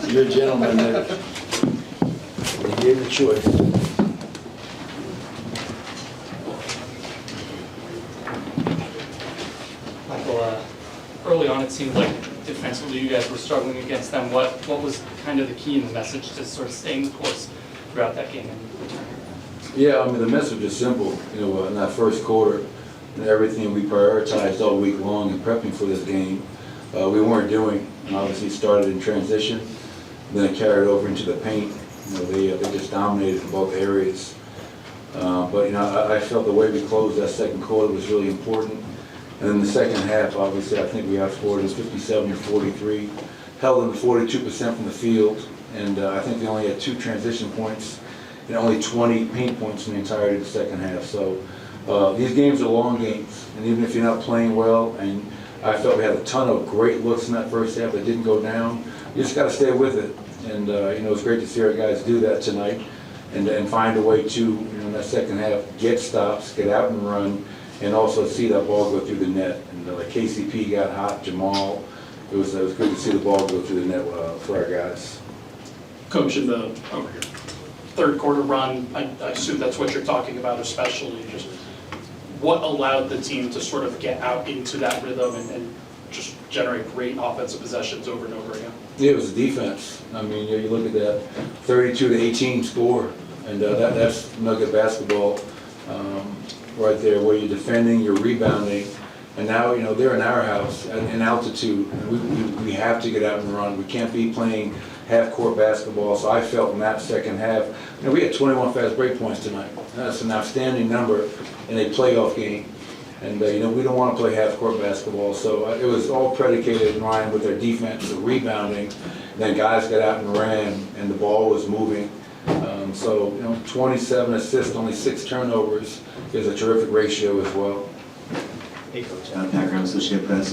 You're a gentleman, Nick. You gave the choice. Michael, early on it seemed like defensively you guys were struggling against them. What was kind of the key in the message to sort of staying the course throughout that game and return? Yeah, I mean, the message is simple. In that first quarter, everything we prioritized all week long in prepping for this game, we weren't doing. And obviously, it started in transition, then it carried over into the paint. They just dominated in both areas. But I felt the way we closed that second quarter was really important. And then the second half, obviously, I think we outscored as 57 or 43, held them to 42% from the field, and I think they only had 2 transition points and only 20 paint points in the entirety of the second half. So these games are long games, and even if you're not playing well, and I felt we had a ton of great looks in that first half that didn't go down, you just got to stay with it. And it's great to see our guys do that tonight, and find a way to, in that second half, get stops, get out and run, and also see that ball go through the net. And like KCP got hot, Jamal, it was good to see the ball go through the net for our guys. Coach, in the third quarter run, I assume that's what you're talking about, especially just what allowed the team to sort of get out into that rhythm and just generate great offensive possessions over and over again. Yeah, it was the defense. I mean, you look at that 32-18 score, and that's nugget basketball right there, where you're defending, you're rebounding, and now they're in our house in altitude. And we have to get out and run. We can't be playing half-court basketball. So I felt in that second half, we had 21 fast break points tonight. That's an outstanding number in a playoff game. And we don't want to play half-court basketball, so it was all predicated in line with their defense, the rebounding. And then guys got out and ran, and the ball was moving. 27 assists, only 6 turnovers is a terrific ratio as well. Hey, Coach. Pat Graham, Associated Press.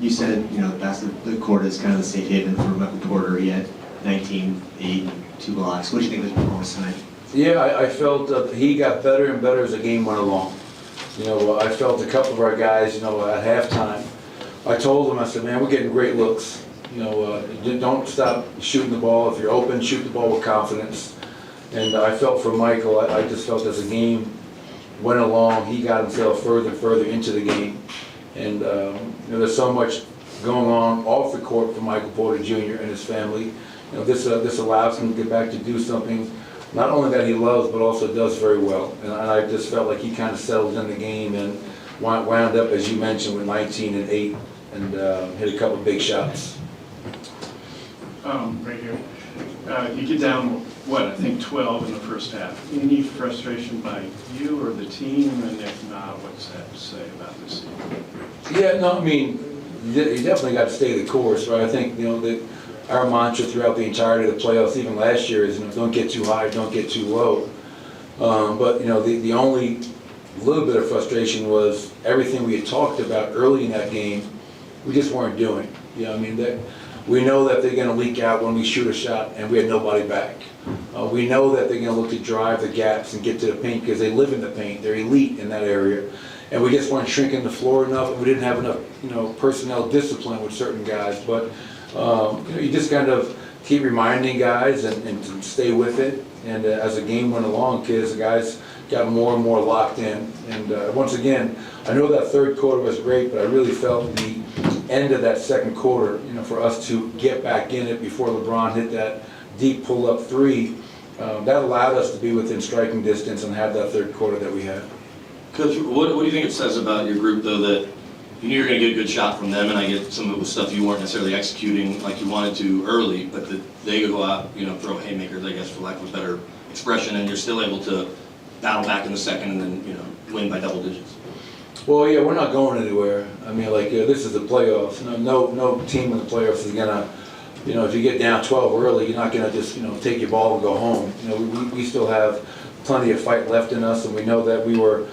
You said the court is kind of the safe haven for Michael Porter. He had 19, 8, and 2 blocks. What do you think of his performance tonight? Yeah, I felt he got better and better as the game went along. I felt a couple of our guys, at halftime, I told them, I said, man, we're getting great looks. Don't stop shooting the ball. If you're open, shoot the ball with confidence. And I felt for Michael, I just felt as the game went along, he got himself further and further into the game. And there's so much going on off the court for Michael Porter Jr. and his family. This allows him to get back to do something not only that he loves, but also does very well. And I just felt like he kind of settled in the game and wound up, as you mentioned, with 19 and 8, and hit a couple big shots. Right here. You get down, I think 12 in the first half. Any frustration by you or the team? And if not, what's that to say about this season? Yeah, no, I mean, you definitely got to stay the course, right? I think, our mantra throughout the entirety of the playoffs, even last year, is don't get too high, don't get too low. But the only little bit of frustration was everything we had talked about early in that game, we just weren't doing. We know that they're going to leak out when we shoot a shot, and we had nobody back. We know that they're going to look to drive the gaps and get to the paint because they live in the paint. They're elite in that area. And we just weren't shrinking the floor enough, and we didn't have enough, personnel discipline with certain guys. But you just kind of keep reminding guys and to stay with it. And as the game went along, the guys got more and more locked in. And once again, I know that third quarter was great, but I really felt the end of that second quarter, for us to get back in it before LeBron hit that deep pull-up 3, that allowed us to be within striking distance and have that third quarter that we had. Coach, what do you think it says about your group, though, that you knew you were going to get a good shot from them, and I get some of it was stuff you weren't necessarily executing like you wanted to early, but that they could go out, throw haymakers, I guess, for lack of a better expression, and you're still able to battle back in the second and then, win by double digits? Well, yeah, we're not going anywhere. I mean, this is the playoffs. No team in the playoffs is gonna, if you get down 12 early, you're not gonna just, take your ball and go home. We still have plenty of fight left in us, and we know that we were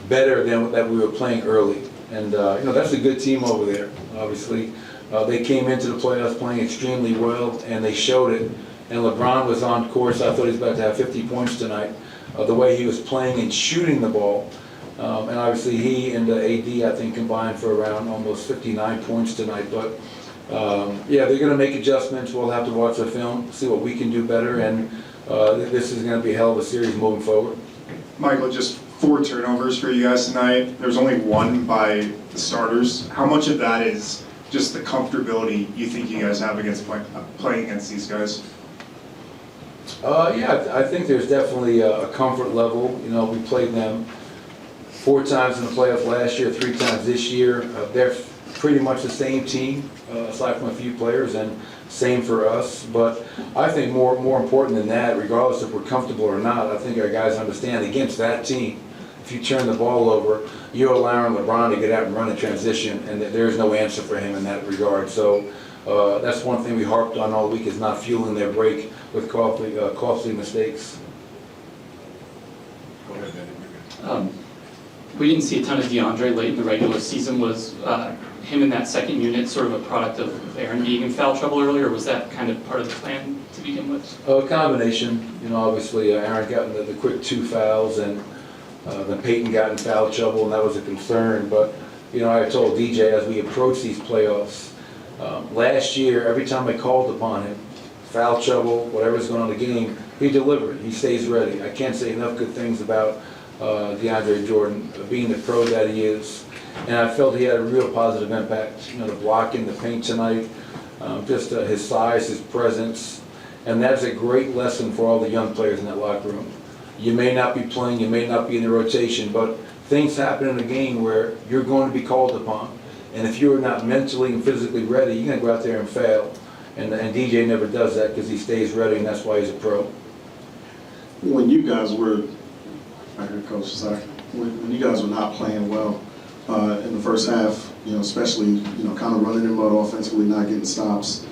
better than that we were playing early. And that's a good team over there. Obviously, they came into the playoffs playing extremely well, and they showed it. And LeBron was on course. I thought he was about to have 50 points tonight. The way he was playing and shooting the ball. And obviously he and AD, I think, combined for around almost 59 points tonight. But Yeah, they're gonna make adjustments. We'll have to watch the film, see what we can do better, and this is gonna be a hell of a series moving forward. Michael, just 4 turnovers for you guys tonight. There's only 1 by the starters. How much of that is just the comfortability you think you guys have against playing against these guys? Yeah, I think there's definitely a comfort level. You know, we played them 4 times in the playoffs last year, 3 times this year. They're pretty much the same team, aside from a few players, and same for us. But I think more important than that, regardless if we're comfortable or not, I think our guys understand against that team, if you turn the ball over, you're allowing LeBron to get out and run in transition, and there's no answer for him in that regard. So that's one thing we harped on all week, is not fueling their break with costly mistakes. Go ahead, Benny. We didn't see a ton of DeAndre late in the regular season. Was him in that second unit sort of a product of Aaron being in foul trouble earlier, or was that kind of part of the plan to begin with? A combination. You know, obviously Aaron got in the quick 2 fouls, and then Peyton got in foul trouble, and that was a concern. But, you know, I told DJ as we approach these playoffs, last year, every time I called upon him, foul trouble, whatever's going on in the game, he delivered. He stays ready. I can't say enough good things about DeAndre Jordan, being the pro that he is. And I felt he had a real positive impact. You know, the blocking, the paint tonight, just his size, his presence. And that's a great lesson for all the young players in that locker room. You may not be playing, you may not be in the rotation, but things happen in a game where you're going to be called upon. And if you're not mentally and physically ready, you're going to go out there and fail. And DJ never does that because he stays ready, and that's why he's a pro. When you guys were, I heard Coach, sorry, when you guys were not playing well in the first half, you know, especially, you know, kind of running in mud offensively, not getting stops,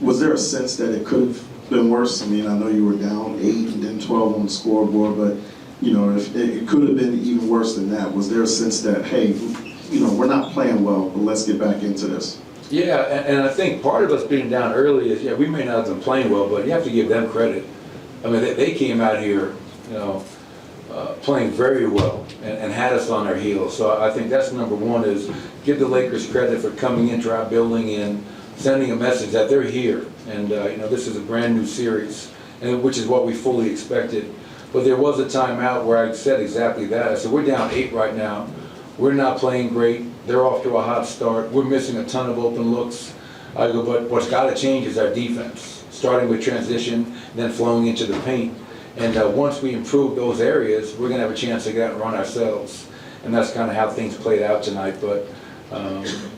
was there a sense that it could have been worse? I mean, I know you were down 8 and then 12 on the scoreboard, but, you know, if it could have been even worse than that. Was there a sense that, hey, you know, we're not playing well, but let's get back into this? Yeah, and I think part of us being down early is, yeah, we may not have been playing well, but you have to give them credit. I mean, they came out here, you know, playing very well and had us on our heels. So I think that's number one, is give the Lakers credit for coming into our building and sending a message that they're here. And, you know, this is a brand new series, and which is what we fully expected. But there was a timeout where I said exactly that. I said, we're down 8 right now. We're not playing great. They're off to a hot start. We're missing a ton of open looks. I go, but what's got to change is our defense, starting with transition, then flowing into the paint. And once we improve those areas, we're going to have a chance to get out and run ourselves. And that's kind of how things played out tonight. But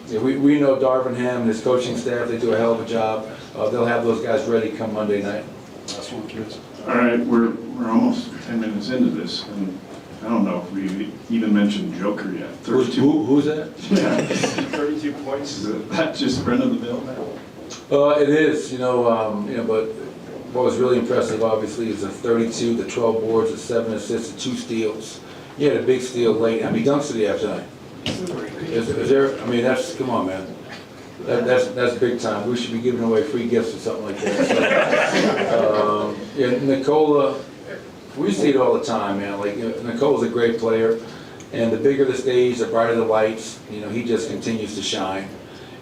yeah, we know Darvingham and his coaching staff, they do a hell of a job. They'll have those guys ready come Monday night. Last one, kids. All right, we're almost 10 minutes into this, and I don't know if we even mentioned Joker yet. 32. Who's that? Yeah. 32 points. Is that just friend of the bill now? It is, you know, but what was really impressive, obviously, is the 32, the 12 boards, the 7 assists, the 2 steals. He had a big steal late. How many dunks did he have tonight? Is there? I mean, come on, man. That's big time. We should be giving away free gifts or something like that. So, yeah, Nikola, we see it all the time, man. Like, you know, Nikola's a great player, and the bigger the stage, the brighter the lights. You know, he just continues to shine.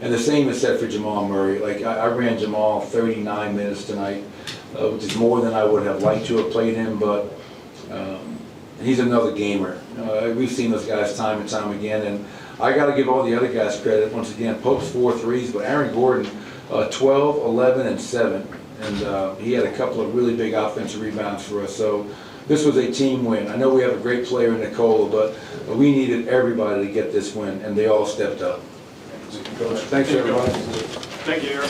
And the same is said for Jamal Murray. Like, I ran Jamal 39 minutes tonight, which is more than I would have liked to have played him, but he's another gamer. We've seen those guys time and time again, and I got to give all the other guys credit. Once again, Pope's 4 threes, but Aaron Gordon, 12, 11, and 7. And he had a couple of really big offensive rebounds for us. So this was a team win. I know we have a great player in Nikola, but we needed everybody to get this win, and they all stepped up. Thanks, everybody. Thank you, Aaron.